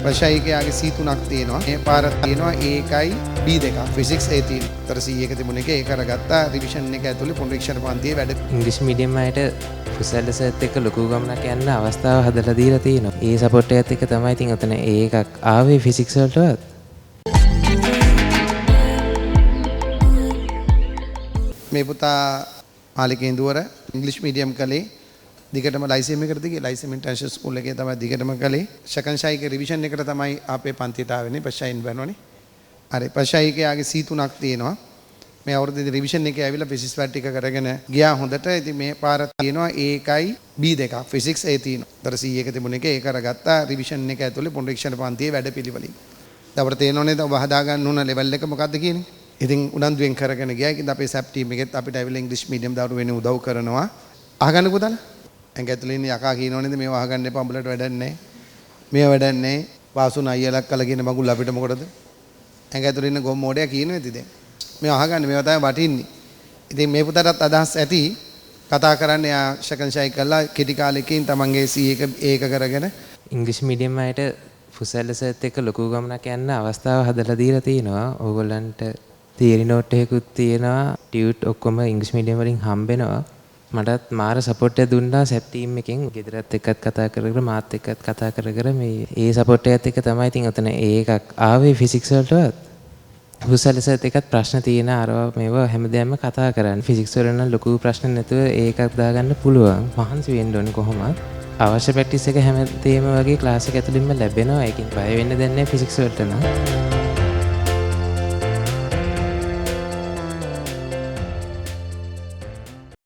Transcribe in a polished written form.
ප්‍රශායකයාගේ C3ක් තියෙනවා. මේ පාර තියෙනවා A1යි B2ක්. ෆිසික්ස් A තියෙනවා. තර C1 තිබුණ එක ඒක අරගත්තා රිවිෂන් එක ඇතුලේ පුනරීක්ෂණ පන්තියේ වැඩ. ඉංග්‍රීසි මීඩියම් අයට කුසල සර්ත් එක්ක ලොකු ගමනක් යන්න අවස්ථාව හදලා දීලා තියෙනවා. ඒ සපෝට් එකත් එක්ක තමයි ඉතින් ඔතන A1ක් ආවේ ෆිසික්ස් වලටවත්. මේ පුතා මාලිකේන්දුවර ඉංග්‍රීසි මීඩියම් කලේ දිගටම ලයිසෙම් එකට ගියේ ලයිසෙම් ඉන්ටර්නැෂනල් ස්කූල් එකේ තමයි දිගටම කලේ ශකන්ෂායික රිවිෂන් එකට තමයි අපේ පන්තියට ආවෙන්නේ ප්‍රශායින් බනවනේ හරි ප්‍රශායිකයාගේ C3ක් තියෙනවා මේ අවුරුද්දේ රිවිෂන් එකේ ඇවිල්ලා ෆිසික්ස් වැට් ටික කරගෙන ගියා හොඳට ඉතින් මේ පාර තියෙනවා A1යි B2ක් ෆිසික්ස් A තියෙනවා තර C1 තිබුණ එක ඒක අරගත්තා රිවිෂන් එක ඇතුලේ පුනරීක්ෂණ පන්තියේ වැඩපිළිවෙලින් දැන් අපිට තේරෙනවනේ ඔබ හදාගන්න ඕන ලෙවල් එක මොකද්ද කියන්නේ ඉතින් උනන්දුවෙන් කරගෙන ගියා ඉතින් අපේ සැප් ටීම් එකෙත් අපිට ඇවිල්ලා ඉංග්‍රීසි මීඩියම් දවරු වෙන උදව් කරනවා අහගන්න පුතාලා ඇඟ ඇතුලේ ඉන්න යකා කියනෝ නේද මේව අහගන්න එපා උඹලට වැඩක් නැහැ මේව වැඩක් නැහැ වාසුන අයියලක් කල කියන මගුල් අපිට මොකටද ඇඟ ඇතුලේ ඉන්න ගොම් මොඩයා කියනෝ ඉතින් දැන් මේව අහගන්න මේව තමයි වටින්නේ ඉතින් මේ පුතාටත් අදහස් ඇති කතා කරන්න යා ශකන්ෂායි කළා කෙටි කාලෙකින් තමන්ගේ C1 ඒක කරගෙන ඉංග්‍රීසි මීඩියම් අයට කුසල සර්ත් එක්ක ලොකු ගමනක් යන්න අවස්ථාව හදලා දීලා තියෙනවා. ඕගොල්ලන්ට තියරි නෝට් එකකුත් තියෙනවා. ටියුට් ඔක්කොම ඉංග්‍රීසි මීඩියම් වලින් හම්බෙනවා. මටත් මාර සපෝට් එක දුන්නා සැප් ටීම් එකෙන්. ගෙදරත් එක්කත් කතා කර මාත් එක්කත් කතා කර මේ ඒ සපෝට් එකත් එක්ක තමයි ඉතින් ඔතන ඒකක් ආවේ ෆිසික්ස් වලටවත්. කුසල සර්ත් එක්කත් ප්‍රශ්න තියෙන අරවා මේවා හැමදේම කතා කරන්නේ. ෆිසික්ස් වල නම් ලොකු ප්‍රශ්න නැතුව ඒකක් දාගන්න පුළුවන්. මහන්සි වෙන්න ඕනේ කොහොමද? අවශ්‍ය ප්‍රැක්ටිස් එක හැමදේම වගේ ක්ලාස් එක ඇතුළින්ම ලැබෙනවා. ඒකෙන් බය වෙන්න දෙන්නේ නැහැ ෆිසික්ස් වලට නම්.